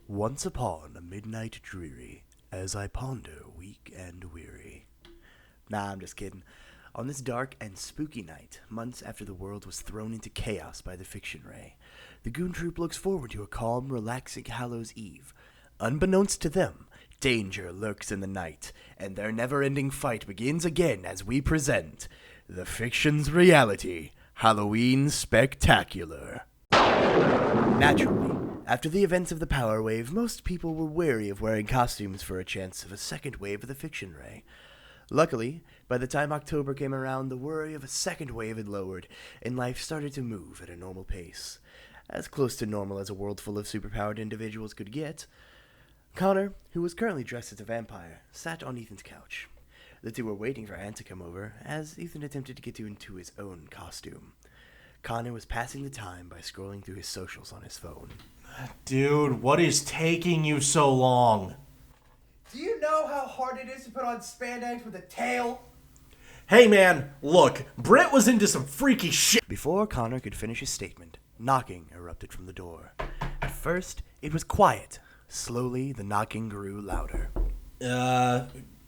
Once upon a midnight dreary, as I ponder weak and weary. Nah, I'm just kidding. On this dark and spooky night, months after the world was thrown into chaos by the fiction ray, the Goon Troupe looks forward to a calm, relaxing Hallows Eve. Unbeknownst to them, danger lurks in the night, and their never-ending fight begins again as we present the fiction's reality, Halloween Spectacular. Naturally, after the events of the Power Wave, most people were wary of wearing costumes for a chance of a second wave of the fiction ray. Luckily, by the time October came around, the worry of a second wave had lowered, and life started to move at a normal pace. As close to normal as a world full of superpowered individuals could get. Connor, who was currently dressed as a vampire, sat on Ethan's couch. The two were waiting for Ant to come over, as Ethan attempted to get into his own costume. Connor was passing the time by scrolling through his socials on his phone. Dude, what is taking you so long? Do you know how hard it is to put on spandex with a tail? Hey man, look, Britt was into some freaky shit. Before Connor could finish his statement, knocking erupted from the door. At first, it was quiet. Slowly, the knocking grew louder.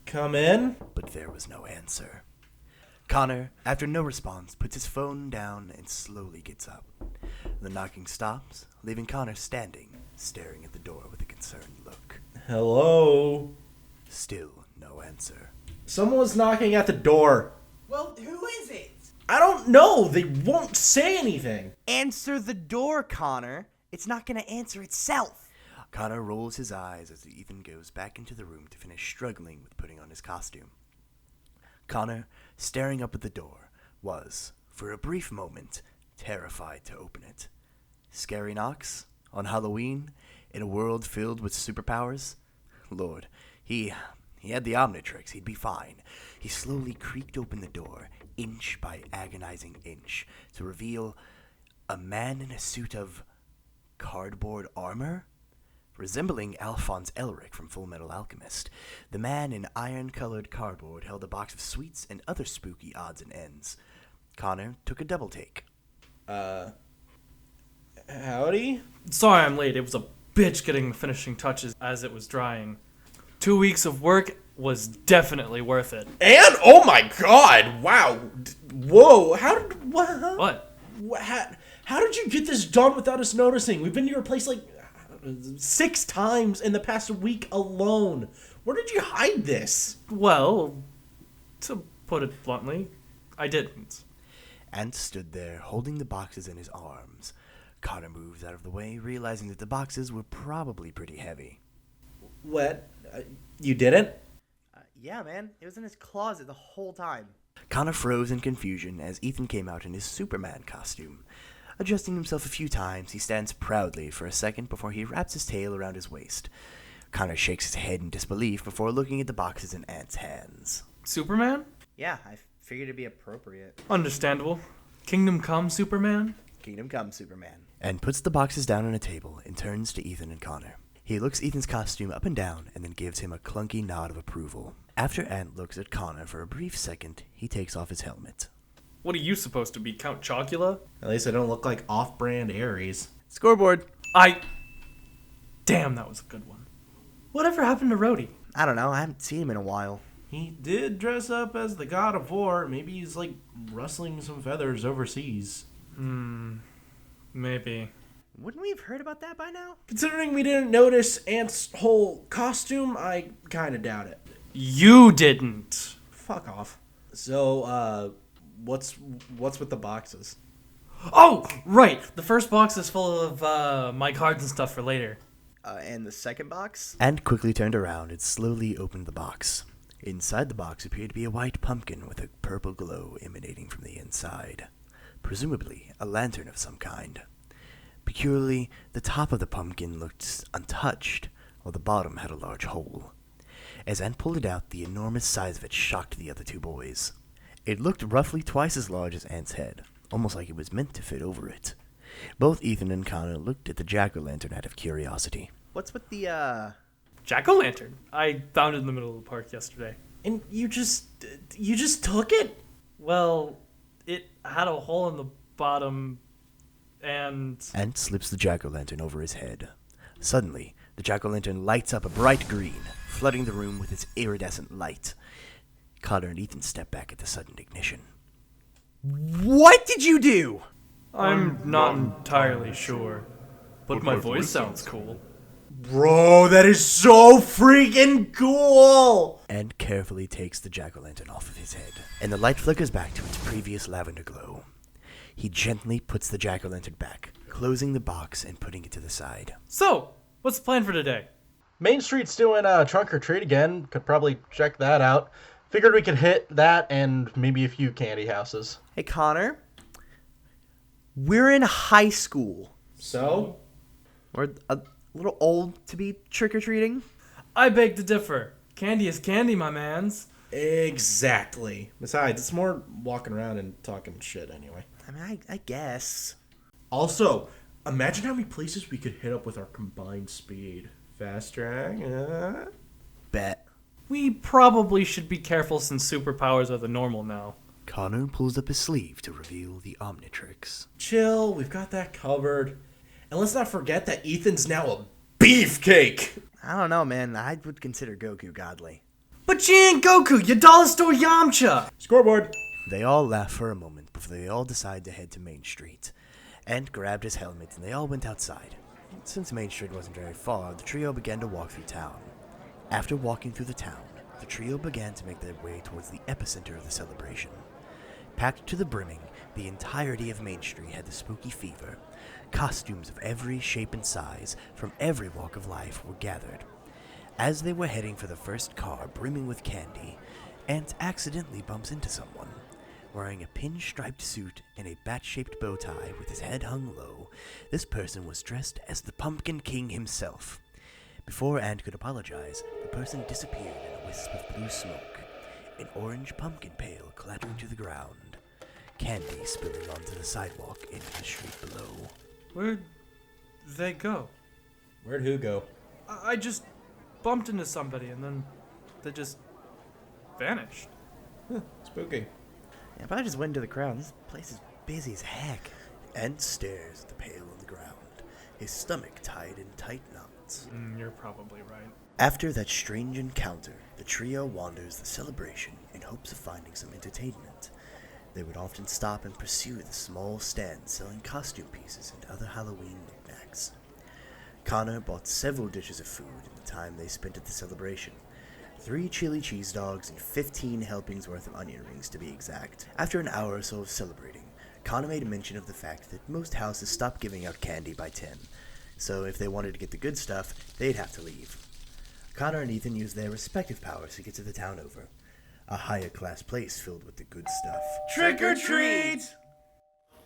Come in? But there was no answer. Connor, after no response, puts his phone down and slowly gets up. The knocking stops, leaving Connor standing, staring at the door with a concerned look. Hello? Still no answer. Someone was knocking at the door. Well, who is it? I don't know, they won't say anything. Answer the door, Connor. It's not gonna answer itself. Connor rolls his eyes as Ethan goes back into the room to finish struggling with putting on his costume. Connor, staring up at the door, was, for a brief moment, terrified to open it. Scary knocks? On Halloween? In a world filled with superpowers? Lord, he had the Omnitrix, he'd be fine. He slowly creaked open the door, inch by agonizing inch, to reveal a man in a suit of cardboard armor? Resembling Alphonse Elric from Full Metal Alchemist, the man in iron-colored cardboard held a box of sweets and other spooky odds and ends. Connor took a double take. Howdy? Sorry I'm late. It was a bitch getting the finishing touches as it was drying. 2 weeks of work was definitely worth it. And, oh my god, wow. Whoa, What? How did you get this done without us noticing? We've been to your place like 6 times in the past week alone. Where did you hide this? Well, to put it bluntly, I didn't. Ant stood there, holding the boxes in his arms. Connor moved out of the way, realizing that the boxes were probably pretty heavy. What? You didn't? Yeah, man. It was in his closet the whole time. Connor froze in confusion as Ethan came out in his Superman costume. Adjusting himself a few times, he stands proudly for a second before he wraps his tail around his waist. Connor shakes his head in disbelief before looking at the boxes in Ant's hands. Superman? Yeah, I figured it'd be appropriate. Understandable. Kingdom Come, Superman? Kingdom Come, Superman. Ant puts the boxes down on a table and turns to Ethan and Connor. He looks Ethan's costume up and down and then gives him a clunky nod of approval. After Ant looks at Connor for a brief second, he takes off his helmet. What are you supposed to be, Count Chocula? At least I don't look like off-brand Ares. Scoreboard. Damn, that was a good one. Whatever happened to Rhodey? I don't know. I haven't seen him in a while. He did dress up as the god of war. Maybe he's like rustling some feathers overseas. Maybe. Wouldn't we have heard about that by now? Considering we didn't notice Ant's whole costume, I kind of doubt it. You didn't. Fuck off. So, what's with the boxes? Oh, right. The first box is full of my cards and stuff for later. And the second box? Ant quickly turned around and slowly opened the box. Inside the box appeared to be a white pumpkin with a purple glow emanating from the inside. Presumably a lantern of some kind. Peculiarly, the top of the pumpkin looked untouched, while the bottom had a large hole. As Ant pulled it out, the enormous size of it shocked the other two boys. It looked roughly twice as large as Ant's head, almost like it was meant to fit over it. Both Ethan and Connor looked at the jack-o'-lantern out of curiosity. What's with the, Jack-o'-lantern. I found it in the middle of the park yesterday. And you just took it? Well, it had a hole in the bottom, and... Ant slips the jack-o'-lantern over his head. Suddenly, The jack-o'-lantern lights up a bright green, flooding the room with its iridescent light. Connor and Ethan step back at the sudden ignition. What did you do? I'm not entirely sure, but my voice sounds cool. Bro, that is so freaking cool! Ant carefully takes the jack-o'-lantern off of his head, and the light flickers back to its previous lavender glow. He gently puts the jack-o'-lantern back, closing the box and putting it to the side. So, what's the plan for today? Main Street's doing Trunk or Treat again. Could probably check that out. Figured we could hit that and maybe a few candy houses. Hey, Connor. We're in high school. So? We're a little old to be trick-or-treating. I beg to differ. Candy is candy, my mans. Exactly. Besides, it's more walking around and talking shit anyway. I mean, I guess. Also, imagine how many places we could hit up with our combined speed. Fast track? Bet. We probably should be careful since superpowers are the normal now. Connor pulls up his sleeve to reveal the Omnitrix. Chill, we've got that covered. And let's not forget that Ethan's now a beefcake! I don't know, man. I would consider Goku godly. But you ain't Goku, you dollar store Yamcha! Scoreboard! They all laugh for a moment before they all decide to head to Main Street. Ant grabbed his helmet and they all went outside. Since Main Street wasn't very far, the trio began to walk through town. After walking through the town, the trio began to make their way towards the epicenter of the celebration. Packed to the brimming, the entirety of Main Street had the spooky fever. Costumes of every shape and size, from every walk of life, were gathered. As they were heading for the first car brimming with candy, Ant accidentally bumps into someone. Wearing a pinstriped suit and a bat-shaped bow tie with his head hung low, this person was dressed as the Pumpkin King himself. Before Ant could apologize, the person disappeared in a wisp of blue smoke, an orange pumpkin pail clattering to the ground, candy spilling onto the sidewalk into the street below. Where'd they go? Where'd who go? I just bumped into somebody and then they just vanished. Spooky. Yeah, if I just went into the crowd, this place is busy as heck. Ant stares at the pail on the ground, his stomach tied in tight knots. You're probably right. After that strange encounter, the trio wanders the celebration in hopes of finding some entertainment. They would often stop and pursue the small stands selling costume pieces and other Halloween knickknacks. Connor bought several dishes of food in the time they spent at the celebration. 3 chili cheese dogs and 15 helpings worth of onion rings to be exact. After an hour or so of celebrating, Connor made mention of the fact that most houses stopped giving out candy by 10, so if they wanted to get the good stuff, they'd have to leave. Connor and Ethan used their respective powers to get to the town over, a higher class place filled with the good stuff. Trick or treat!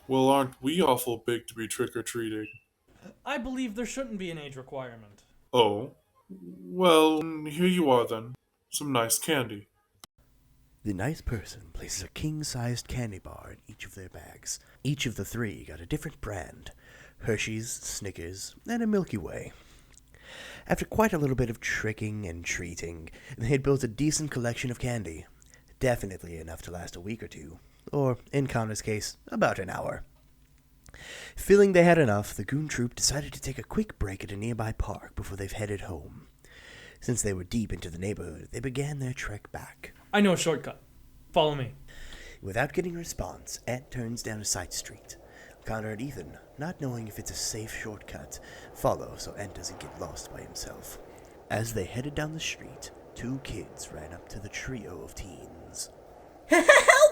Well, aren't we awful big to be trick-or-treating? I believe there shouldn't be an age requirement. Oh? Well, here you are then. Some nice candy. The nice person places a king-sized candy bar in each of their bags. Each of the 3 got a different brand: Hershey's, Snickers, and a Milky Way. After quite a little bit of tricking and treating, they had built a decent collection of candy. Definitely enough to last a week or two, or, in Connor's case, about an hour. Feeling they had enough, the Goon Troupe decided to take a quick break at a nearby park before they headed home. Since they were deep into the neighborhood, they began their trek back. I know a shortcut. Follow me. Without getting a response, Ant turns down a side street. Connor and Ethan, not knowing if it's a safe shortcut, follow so Ant doesn't get lost by himself. As they headed down the street, 2 kids ran up to the trio of teens. Help!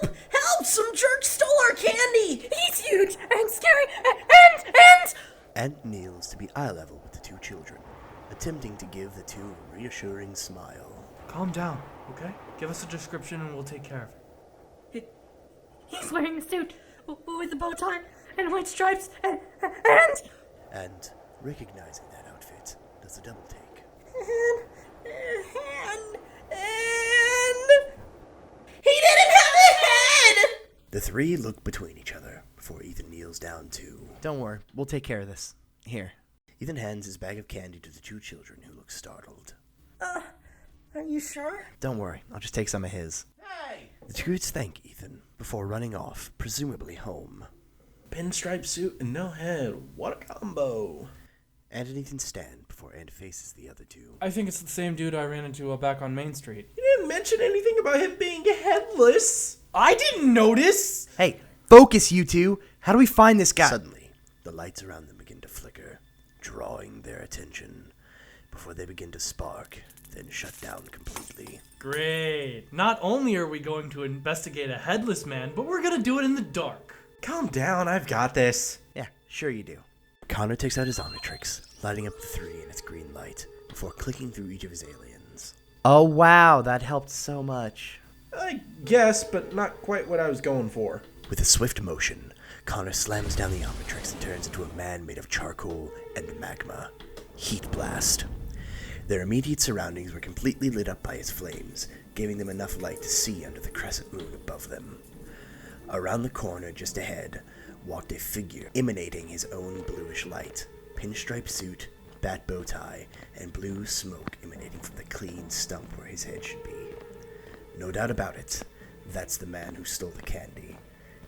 Help! Some jerk stole our candy! He's huge and scary and... Ant kneels to be eye level with the 2 children, attempting to give the 2 a reassuring smile. Calm down, okay? Give us a description and we'll take care of it. He's wearing a suit with a bow tie and white stripes and... And, recognizing that outfit, does a double take. And... He didn't have a head! The 3 look between each other before Ethan kneels down too. Don't worry, we'll take care of this. Here. Ethan hands his bag of candy to the 2 children, who look startled. Are you sure? Don't worry, I'll just take some of his. Hey! The 2 kids thank Ethan before running off, presumably home. Pinstripe suit and no head. What a combo. Ant and Ethan stand before before Ant faces the other two. I think it's the same dude I ran into back on Main Street. You didn't mention anything about him being headless. I didn't notice! Hey, focus, you two! How do we find this guy? Suddenly, the lights around them begin to flicker, drawing their attention, before they begin to spark, then shut down completely. Great. Not only are we going to investigate a headless man, but we're gonna do it in the dark. Calm down, I've got this. Yeah, sure you do. Connor takes out his Omnitrix, lighting up the 3 in its green light, before clicking through each of his aliens. Oh wow, that helped so much. I guess, but not quite what I was going for. With a swift motion, Connor slams down the Omnitrix and turns into a man made of charcoal and magma. Heat blast. Their immediate surroundings were completely lit up by his flames, giving them enough light to see under the crescent moon above them. Around the corner just ahead walked a figure emanating his own bluish light, pinstripe suit, bat bow tie, and blue smoke emanating from the clean stump where his head should be. No doubt about it, that's the man who stole the candy.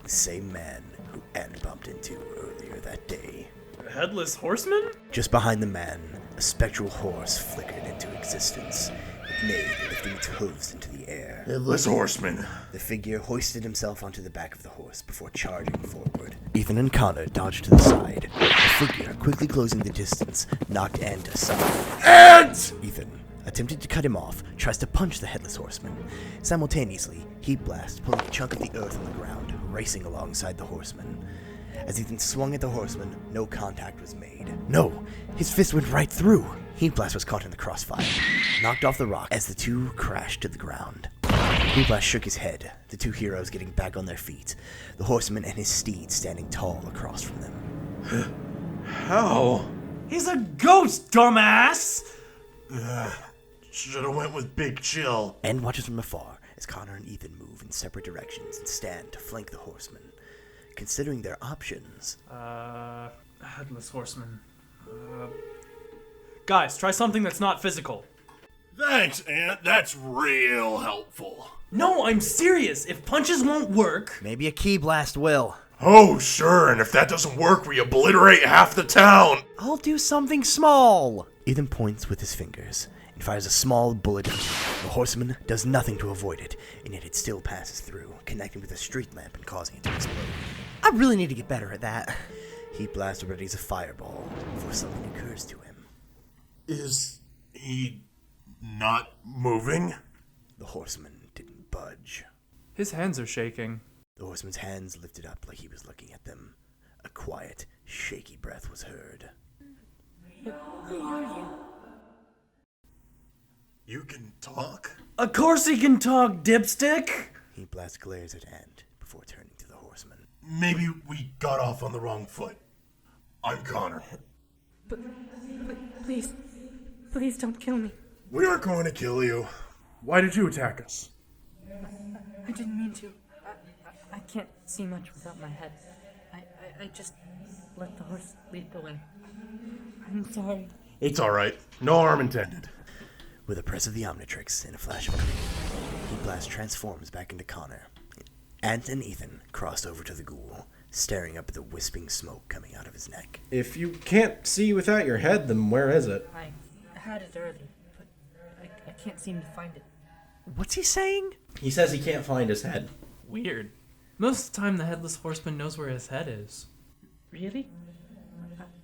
The same man who Ant bumped into earlier that day. Headless Horseman? Just behind the man, a spectral horse flickered into existence. It neighed, lifting its hooves into the air. Headless Horseman. The figure hoisted himself onto the back of the horse before charging forward. Ethan and Connor dodged to the side. The figure, quickly closing the distance, knocked Ant aside. Ant! Ethan, attempting to cut him off, tries to punch the Headless Horseman. Simultaneously, Heat Blast pulling a chunk of the earth on the ground, racing alongside the Horseman. As Ethan swung at the Horseman, no contact was made. No, his fist went right through. Heat Blast was caught in the crossfire, knocked off the rock as the two crashed to the ground. Heat Blast shook his head, the two heroes getting back on their feet, the Horseman and his steed standing tall across from them. How? He's a ghost, dumbass! Should've went with Big Chill. Ant watches from afar as Connor and Ethan move in separate directions and stand to flank the Horseman. Considering their options... Headless Horseman. Guys, try something that's not physical. Thanks, Ant. That's real helpful. No, I'm serious. If punches won't work... Maybe a Ki Blast will. Oh, sure, and if that doesn't work, we obliterate half the town. I'll do something small. Ethan points with his fingers and fires a small bullet. The Horseman does nothing to avoid it, and yet it still passes through, connecting with a street lamp and causing it to explode. I really need to get better at that. Heat Blast readies a fireball before something occurs to him. Is he not moving? The Horseman didn't budge. His hands are shaking. The Horseman's hands lifted up like he was looking at them. A quiet, shaky breath was heard. Who are you? You can talk? Of course he can talk, dipstick! Heat Blast glares at Ant before turning to the Horseman. Maybe we got off on the wrong foot. I'm Connor. But please don't kill me. We aren't going to kill you. Why did you attack us? I didn't mean to. I can't see much without my head. I just let the horse lead the way. I'm sorry. It's alright. No harm intended. With a press of the Omnitrix and a flash of green, Heat Blast transforms back into Connor. Ant and Ethan cross over to the ghoul, staring up at the wisping smoke coming out of his neck. If you can't see without your head, then where is it? I had it early, but I can't seem to find it. What's he saying? He says he can't find his head. Weird. Most of the time the Headless Horseman knows where his head is. Really?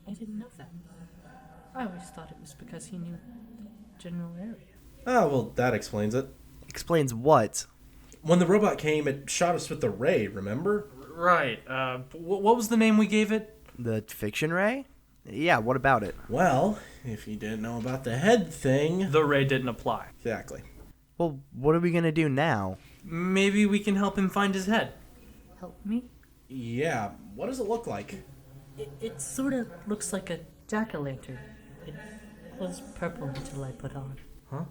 I didn't know that. I always thought it was because he knew the general area. Oh, well, that explains it. Explains what? When the robot came, it shot us with the ray, remember? Right. What was the name we gave it? The fiction ray? Yeah, what about it? Well, if you didn't know about the head thing... The ray didn't apply. Exactly. Well, what are we gonna do now? Maybe we can help him find his head. Help me? Yeah, what does it look like? It sort of looks like a jack-o'-lantern. It was purple until I put on. Huh?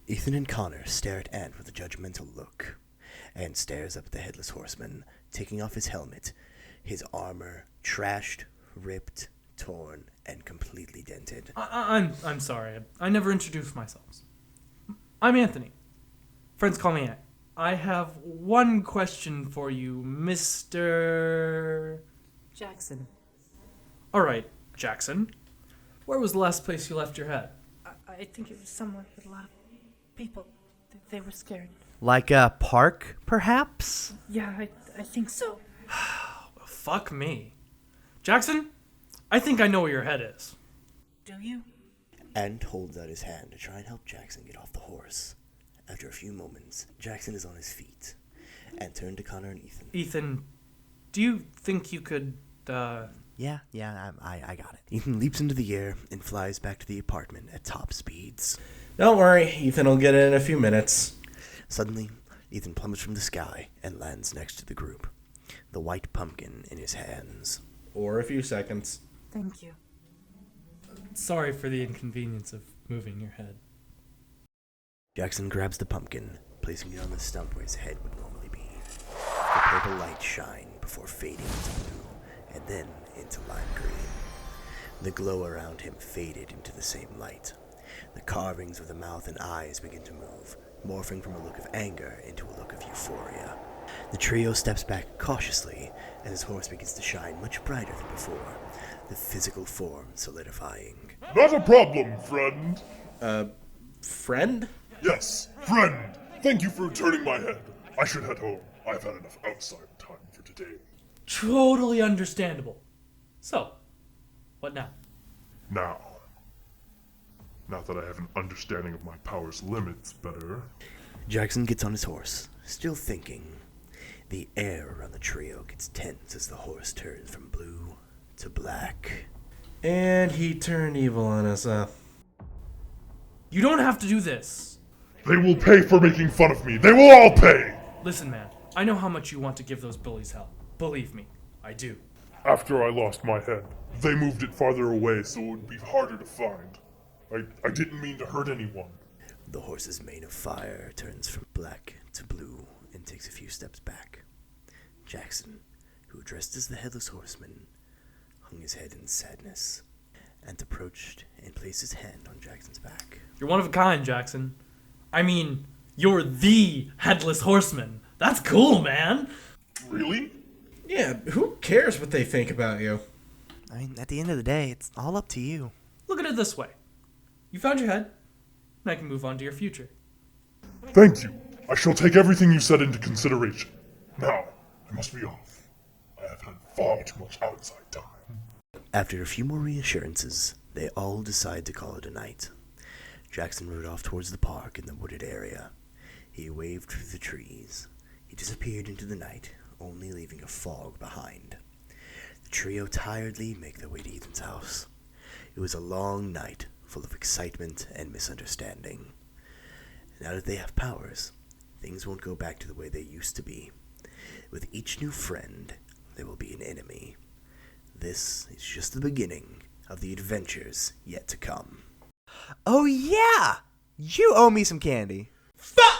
Ethan and Connor stare at Ant with a judgmental look. Ant stares up at the Headless Horseman, taking off his helmet, his armor trashed, ripped, torn, and completely dented. I'm sorry. I never introduced myself. I'm Anthony. Friends call me Ant. I have one question for you, Mr. Jackson. Alright, Jackson. Where was the last place you left your head? I think it was somewhere with a lot of people. They were scared. Like a park, perhaps? Yeah, I think so. Fuck me. Jackson, I think I know where your head is. Do you? Ant holds out his hand to try and help Jackson get off the horse. After a few moments, Jackson is on his feet and turned to Connor and Ethan. Ethan, do you think you could, Yeah, I got it. Ethan leaps into the air and flies back to the apartment at top speeds. Don't worry, Ethan will get in a few minutes. Suddenly, Ethan plummets from the sky and lands next to the group, the white pumpkin in his hands. Or a few seconds. Thank you. Sorry for the inconvenience of moving your head. Jackson grabs the pumpkin, placing it on the stump where his head would normally be. The purple light shine before fading into blue, and then into lime green. The glow around him faded into the same light. The carvings of the mouth and eyes begin to move, morphing from a look of anger into a look of euphoria. The trio steps back cautiously, and his horse begins to shine much brighter than before, the physical form solidifying. Not a problem, friend. Friend? Yes, friend. Thank you for returning my head. I should head home. I've had enough outside time for today. Totally understandable. So, what now? Now that I have an understanding of my power's limits better... Jackson gets on his horse, still thinking. The air around the trio gets tense as the horse turns from blue to black. And he turned evil on us, You don't have to do this. They will pay for making fun of me. They will all pay! Listen, man, I know how much you want to give those bullies hell. Believe me, I do. After I lost my head, they moved it farther away so it would be harder to find. I didn't mean to hurt anyone. The horse's mane of fire turns from black to blue and takes a few steps back. Jackson, who dressed as the Headless Horseman, hung his head in sadness. Ant approached and placed his hand on Jackson's back. You're one of a kind, Jackson. I mean, you're the Headless Horseman. That's cool, man. Really? Yeah, who cares what they think about you? I mean, at the end of the day, it's all up to you. Look at it this way. You found your head, and I can move on to your future. Thank you. I shall take everything you said into consideration. Now, I must be off. I have had far too much outside time. After a few more reassurances, they all decide to call it a night. Jackson rode off towards the park in the wooded area. He waved through the trees. He disappeared into the night, only leaving a fog behind. The trio tiredly make their way to Ethan's house. It was a long night, full of excitement and misunderstanding. Now that they have powers, things won't go back to the way they used to be. With each new friend, there will be an enemy. This is just the beginning of the adventures yet to come. Oh yeah! You owe me some candy.